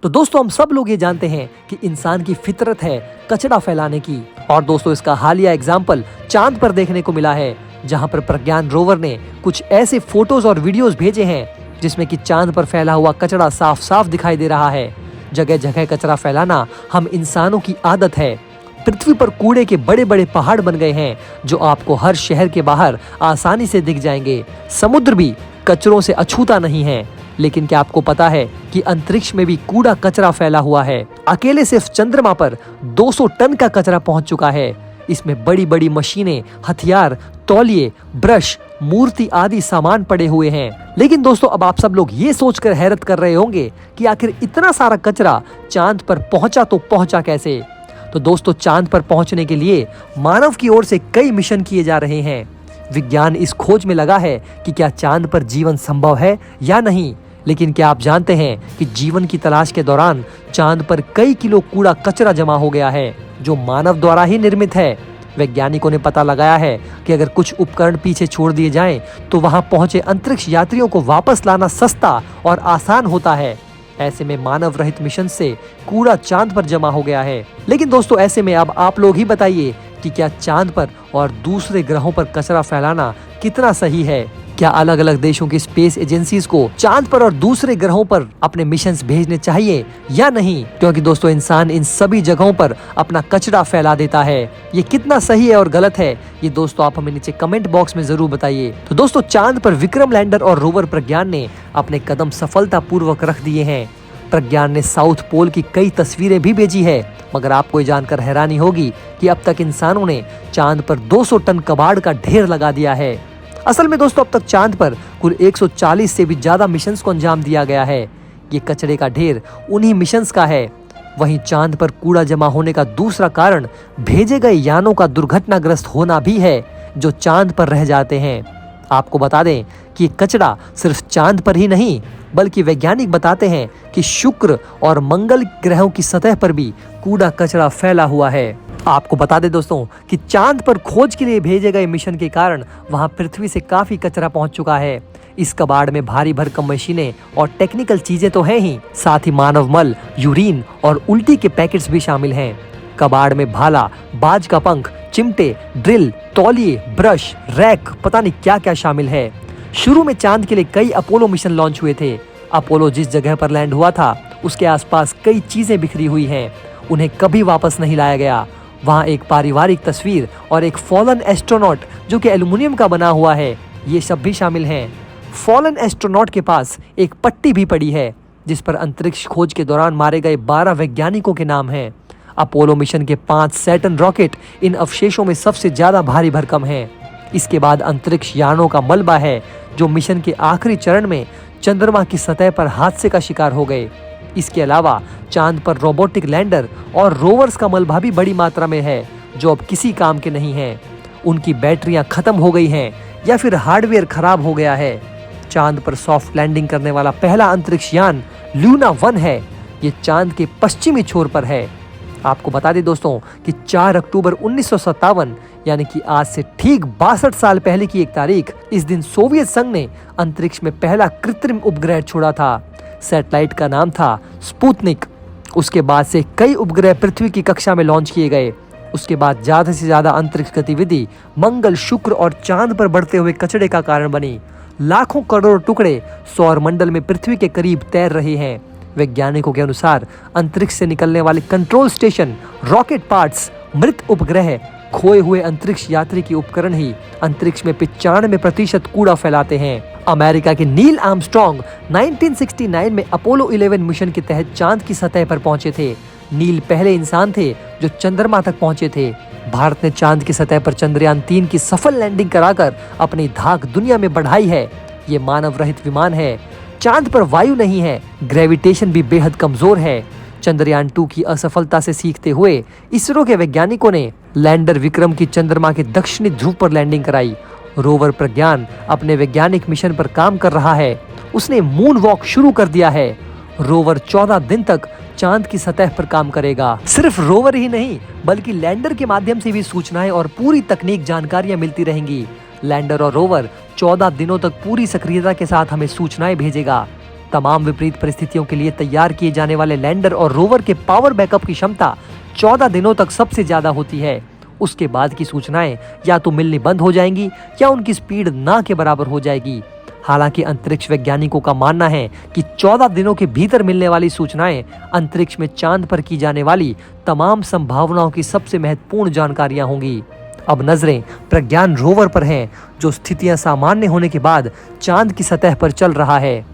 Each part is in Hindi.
तो दोस्तों हम सब लोग ये जानते हैं कि इंसान की फितरत है कचरा फैलाने की। और दोस्तों इसका हालिया एग्जाम्पल चांद पर देखने को मिला है, जहां पर प्रज्ञान रोवर ने कुछ ऐसे फोटोज और वीडियोस भेजे हैं जिसमें कि चांद पर फैला हुआ कचरा साफ साफ दिखाई दे रहा है। जगह जगह कचरा फैलाना हम इंसानों की आदत है। पृथ्वी पर कूड़े के बड़े बड़े पहाड़ बन गए हैं जो आपको हर शहर के बाहर आसानी से दिख जाएंगे। समुद्र भी कचरों से अछूता नहीं है। लेकिन क्या आपको पता है कि अंतरिक्ष में भी कूड़ा कचरा फैला हुआ है। अकेले सिर्फ चंद्रमा पर 200 टन का कचरा पहुंच चुका है। इसमें बड़ी बड़ी मशीनें, हथियार, तौलिए, ब्रश, मूर्ति आदि सामान पड़े हुए हैं। लेकिन दोस्तों अब आप सब लोग ये सोचकर हैरत कर रहे होंगे कि आखिर इतना सारा कचरा चांद पर पहुंचा तो पहुंचा कैसे। तो दोस्तों चांद पर पहुंचने के लिए मानव की ओर से कई मिशन किए जा रहे हैं। विज्ञान इस खोज में लगा है कि क्या चांद पर जीवन संभव है या नहीं। लेकिन क्या आप जानते हैं कि जीवन की तलाश के दौरान चांद पर कई किलो कूड़ा कचरा जमा हो गया है जो मानव द्वारा ही निर्मित है। वैज्ञानिकों ने पता लगाया है कि अगर कुछ उपकरण पीछे छोड़ दिए जाएं तो वहां पहुंचे अंतरिक्ष यात्रियों को वापस लाना सस्ता और आसान होता है। ऐसे में मानव रहित मिशन से कूड़ा चांद पर जमा हो गया है। लेकिन दोस्तों ऐसे में अब आप लोग ही बताइए कि क्या चांद पर और दूसरे ग्रहों पर कचरा फैलाना कितना सही है। क्या अलग अलग देशों की स्पेस एजेंसीज को चांद पर और दूसरे ग्रहों पर अपने मिशंस भेजने चाहिए या नहीं, क्योंकि दोस्तों इंसान इन सभी जगहों पर अपना कचरा फैला देता है। ये कितना सही है और गलत है ये दोस्तों आप हमें नीचे कमेंट बॉक्स में जरूर बताइए। तो दोस्तों चांद पर विक्रम लैंडर और रोवर प्रज्ञान ने अपने कदम सफलता पूर्वक रख दिए हैं। प्रज्ञान ने साउथ पोल की कई तस्वीरें भी भेजी है, मगर आपको ये जानकर हैरानी होगी कि अब तक इंसानों ने चांद पर 200 टन कबाड़ का ढेर लगा दिया है। असल में दोस्तों अब तक चांद पर कुल 140 से भी ज्यादा मिशंस को अंजाम दिया गया है। ये कचरे का ढेर उन्हीं मिशंस का है। वहीं चांद पर कूड़ा जमा होने का दूसरा कारण भेजे गए यानों का दुर्घटनाग्रस्त होना भी है जो चांद पर रह जाते हैं। आपको बता दें कि ये कचरा सिर्फ चांद पर ही नहीं बल्कि वैज्ञानिक बताते हैं कि शुक्र और मंगल ग्रहों की सतह पर भी कूड़ा कचरा फैला हुआ है। आपको बता दें दोस्तों कि चांद पर खोज के लिए भेजे गए मिशन के कारण वहां पृथ्वी से काफी कचरा पहुंच चुका है। इस कबाड़ में भारी भरकम मशीनें और टेक्निकल चीजें तो हैं ही, साथ ही मानव मल, यूरिन और उल्टी के पैकेट्स भी शामिल हैं। कबाड़ में भाला, बाज का पंख, चिमटे, ड्रिल, तौलिए, ब्रश, रैक, पता नहीं क्या क्या शामिल है। शुरू में चांद के लिए कई अपोलो मिशन लॉन्च हुए थे। अपोलो जिस जगह पर लैंड हुआ था उसके आसपास कई चीजें बिखरी हुई हैं। उन्हें कभी वापस नहीं लाया गया। वहाँ एक पारिवारिक तस्वीर और एक फॉलन एस्ट्रोनॉट जो कि एल्युमिनियम का बना हुआ है, ये सब भी शामिल हैं। फॉलन एस्ट्रोनॉट के पास एक पट्टी भी पड़ी है जिस पर अंतरिक्ष खोज के दौरान मारे गए 12 वैज्ञानिकों के नाम हैं। अपोलो मिशन के 5 सैटर्न रॉकेट इन अवशेषों में सबसे ज्यादा भारी भरकम हैं। इसके बाद अंतरिक्ष यानों का मलबा है जो मिशन के आखिरी चरण में चंद्रमा की सतह पर हादसे का शिकार हो गए। इसके अलावा चांद पर रोबोटिक लैंडर और रोवर्स का मलबा भी बड़ी मात्रा में है जो अब किसी काम के नहीं हैं। उनकी बैटरियां खत्म हो गई हैं या फिर हार्डवेयर खराब हो गया है। चांद पर सॉफ्ट लैंडिंग करने वाला पहला अंतरिक्ष यान लूना 1 है। ये चांद के पश्चिमी छोर पर है। आपको बता दें दोस्तों कि 4 अक्टूबर 1957 यानी कि आज से ठीक 62 साल पहले की एक तारीख, इस दिन सोवियत संघ ने अंतरिक्ष में पहला कृत्रिम उपग्रह छोड़ा था। सैटेलाइट का नाम था स्पुतनिक। उसके बाद से कई उपग्रह पृथ्वी की कक्षा में लॉन्च किए गए। उसके बाद ज्यादा से ज्यादा अंतरिक्ष गतिविधि मंगल, शुक्र और चांद पर बढ़ते हुए कचरे का कारण बनी। लाखों करोड़ टुकड़े सौर मंडल में पृथ्वी के करीब तैर रहे हैं। वैज्ञानिकों के अनुसार अंतरिक्ष से निकलने वाले कंट्रोल स्टेशन, रॉकेट पार्ट्स, मृत उपग्रह, खोए हुए अंतरिक्ष यात्री के उपकरण ही अंतरिक्ष में 95% कूड़ा फैलाते हैं। अमेरिका के नील आर्मस्ट्रॉन्ग 1969 में अपोलो 11 मिशन के तहत चांद की सतह पर पहुंचे थे। नील पहले इंसान थे जो चंद्रमा तक पहुंचे थे। भारत ने चांद की सतह पर चंद्रयान 3 की सफल लैंडिंग कराकर अपनी धाक दुनिया में बढ़ाई है। ये मानव रहित विमान है। चांद पर वायु नहीं है, ग्रेविटेशन भी बेहद कमजोर है। चंद्रयान 2 की असफलता से सीखते हुए इसरो के वैज्ञानिकों ने लैंडर विक्रम की चंद्रमा के दक्षिणी ध्रुव पर लैंडिंग कराई। रोवर प्रज्ञान अपने वैज्ञानिक मिशन पर काम कर रहा है। उसने मून वॉक शुरू कर दिया है। रोवर 14 दिन तक चांद की सतह पर काम करेगा। सिर्फ रोवर ही नहीं बल्कि लैंडर के माध्यम से भी सूचनाएं और पूरी तकनीक जानकारियां मिलती रहेंगी। लैंडर और रोवर 14 दिनों तक पूरी सक्रियता के साथ हमें सूचनाएं भेजेगा। तमाम विपरीत परिस्थितियों के लिए तैयार किए जाने वाले लैंडर और रोवर के पावर बैकअप की क्षमता 14 दिनों तक सबसे ज्यादा होती है। उसके बाद की सूचनाएं या तो मिलनी बंद हो जाएंगी या उनकी स्पीड ना के बराबर हो जाएगी। हालांकि अंतरिक्ष वैज्ञानिकों का मानना है कि 14 दिनों के भीतर मिलने वाली सूचनाएं अंतरिक्ष में चांद पर की जाने वाली तमाम संभावनाओं की सबसे महत्वपूर्ण जानकारियां होंगी। अब नजरें प्रज्ञान रोवर पर हैं, जो स्थितियां सामान्य होने के बाद चांद की सतह पर चल रहा है।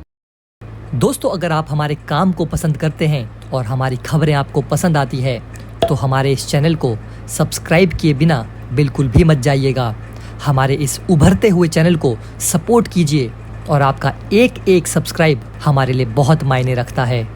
दोस्तों, अगर आप हमारे काम को पसंद करते हैं और हमारी खबरें आपको पसंद आती है तो हमारे इस चैनल को सब्सक्राइब किए बिना बिल्कुल भी मत जाइएगा। हमारे इस उभरते हुए चैनल को सपोर्ट कीजिए और आपका एक एक सब्सक्राइब हमारे लिए बहुत मायने रखता है।